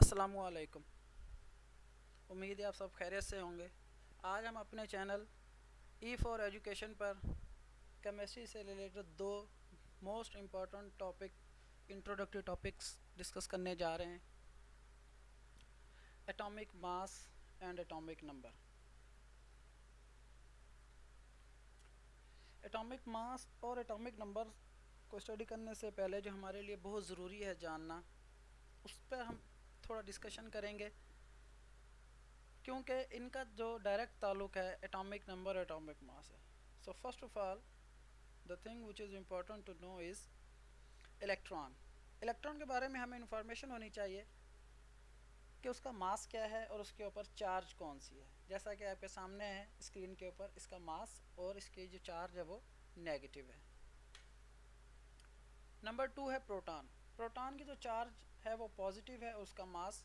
अस्सलामुअलैकुम। उम्मीद है आप सब खैरियत से होंगे। आज हम अपने चैनल ई फॉर एजुकेशन पर केमिस्ट्री से रिलेटेड दो most important topic introductory topics discuss करने जा रहे हैं, atomic mass and atomic number. Atomic mass और एटॉमिक नंबर को स्टडी करने से पहले जो हमारे लिए बहुत ज़रूरी है जानना, उस पर हम थोड़ा डिस्कशन करेंगे, क्योंकि इनका जो डायरेक्ट ताल्लुक है एटॉमिक नंबर और एटॉमिक मास है। So first of all the thing which is important to know is electron. Electron के बारे में हमें इंफॉर्मेशन होनी चाहिए कि उसका मास क्या है और उसके ऊपर चार्ज कौन सी है। जैसा कि आपके सामने है स्क्रीन के ऊपर, इसका मास और इसकी जो चार्ज है वो नेगेटिव है। नंबर 2 है प्रोटॉन। प्रोटॉन की जो चार्ज है वो पॉजिटिव है और उसका मास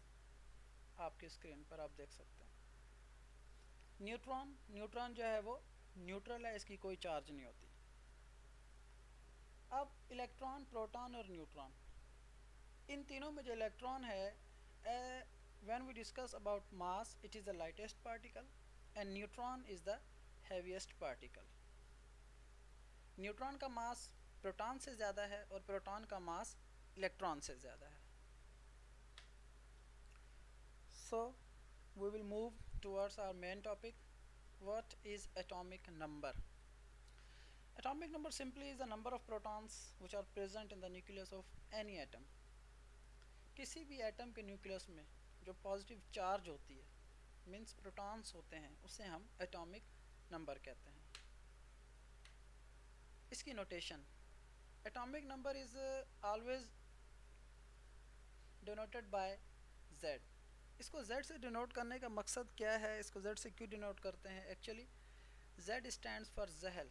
आपकी स्क्रीन पर आप देख सकते हैं। न्यूट्रॉन, न्यूट्रॉन जो है वो न्यूट्रल है, इसकी कोई चार्ज नहीं होती। अब इलेक्ट्रॉन, प्रोटॉन और न्यूट्रॉन, इन तीनों में जो इलेक्ट्रॉन है, when we discuss about mass, it is the lightest particle and neutron is the heaviest particle. Neutron का मास प्रोटॉन से ज़्यादा है और प्रोटॉन का मास इलेक्ट्रॉन से ज़्यादा है। So we will move towards our main topic, what is atomic number. Atomic number simply is the number of protons which are present in the nucleus of any atom। किसी भी atom के nucleus में जो positive charge होती है, means protons होते हैं, उसे हम एटॉमिक नंबर कहते हैं। इसकी notation, atomic number is always denoted by Z। इसको Z से डिनोट करने का मकसद क्या है, इसको Z से क्यों डिनोट करते हैं? Actually Z stands for Jahl,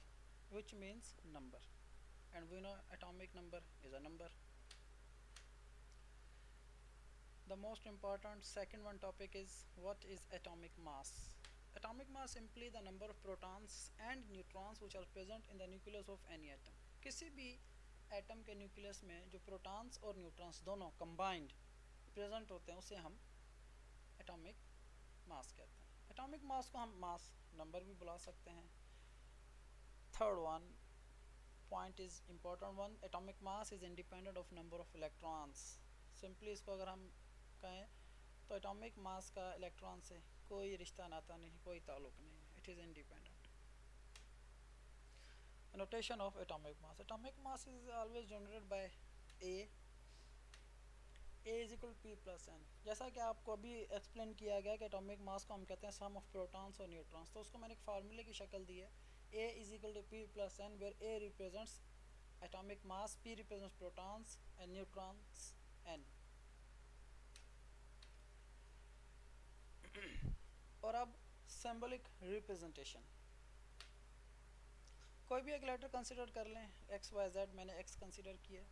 which means number, and we know atomic number is a number। The most important second one topic is what is atomic mass। Atomic mass simply the number of protons and neutrons which are present in the nucleus of any atom। किसी भी atom के nucleus में जो protons और neutrons दोनों combined present होते हैं उसे हम एटॉमिक मास कहते हैं। एटॉमिक मास को हम मास नंबर भी बुला सकते हैं। Third one point is important one, atomic mass is independent of number of electrons. Simply इसको अगर हम कहें तो एटॉमिक मास का इलेक्ट्रॉन से कोई रिश्ता नाता नहीं, कोई ताल्लुक नहीं, it is independent. Notation of atomic mass, atomic mass is always generated by A is equal P plus N. जैसा कि आपको अभी एक्सप्लेन किया गया कि एटॉमिक मास को हम कहते हैं सम ऑफ प्रोटॉन्स और न्यूट्रॉन्स, तो उसको मैंने एक फार्मूले की शक्ल दी है, A is equal to P plus N, where A represents atomic mass, P represents protons and neutrons, N। और अब सिंबॉलिक रिप्रेजेंटेशन, कोई भी एक लेटर कंसिडर कर लें, एक्स वाई जेड, मैंने एक्स कंसिडर किया।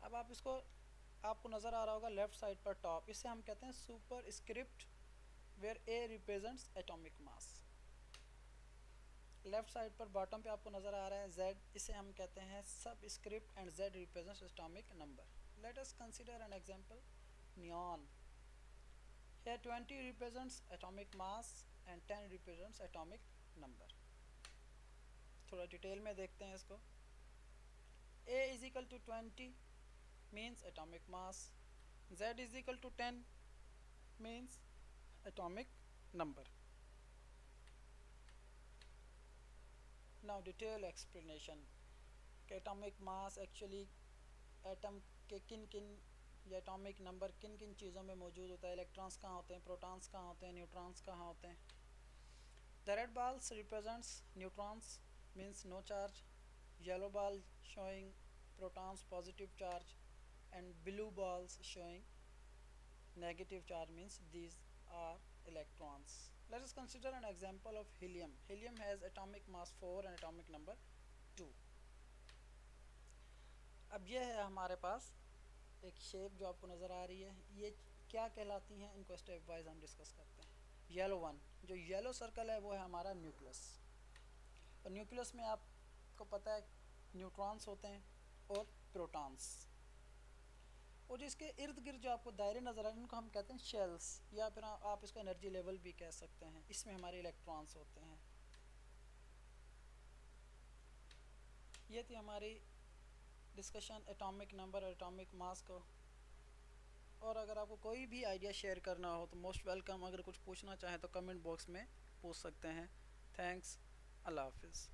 अब आप इसको, आपको नज़र आ रहा होगा लेफ्ट साइड पर टॉप, इसे हम कहते हैं superscript, where A represents atomic mass. Left side पर बॉटम पे आपको नज़र आ रहा है Z, इसे हम कहते हैं सब script and Z represents atomic number. Let us consider an example, neon. Here 20 represents atomic mass and 10 represents atomic number। थोड़ा डिटेल में देखते हैं इसको। A is equal to 20 means atomic mass, Z is equal to 10 means atomic number। Now detailed explanation कि atomic mass actually atom के किन किन या एटॉमिक नंबर किन किन चीज़ों में मौजूद होता है, इलेक्ट्रॉन्स कहाँ होते हैं, प्रोटॉन्स कहाँ होते हैं, न्यूट्रॉन्स कहाँ होते हैं। The red balls represents neutrons means no charge, yellow ball showing protons positive charge, and blue balls showing negative charge means these are electrons। Let us consider an example of helium। Helium has atomic mass 4 and atomic number 2। अब यह है हमारे पास एक shape जो आपको नज़र आ रही है, ये क्या कहलाती हैं, इनको स्टेप वाइज हम डिस्कस करते हैं। येलो वन, जो येलो सर्कल है वो है हमारा न्यूक्लियस, और न्यूक्लियस में आपको पता है न्यूट्रॉन्स होते हैं और प्रोटॉन्स, और जिसके इर्द गिर्द जो आपको दायरे नज़र आ रहे हैं इनको हम कहते हैं शेल्स, या फिर आप इसको एनर्जी लेवल भी कह सकते हैं। इसमें हमारे इलेक्ट्रॉन्स होते हैं। ये थी हमारी डिस्कशन एटॉमिक नंबर और एटॉमिक मास को। और अगर आपको कोई भी आइडिया शेयर करना हो तो मोस्ट वेलकम। अगर कुछ पूछना चाहें तो कमेंट बॉक्स में पूछ सकते हैं। थैंक्स। अल्लाह हाफिज़।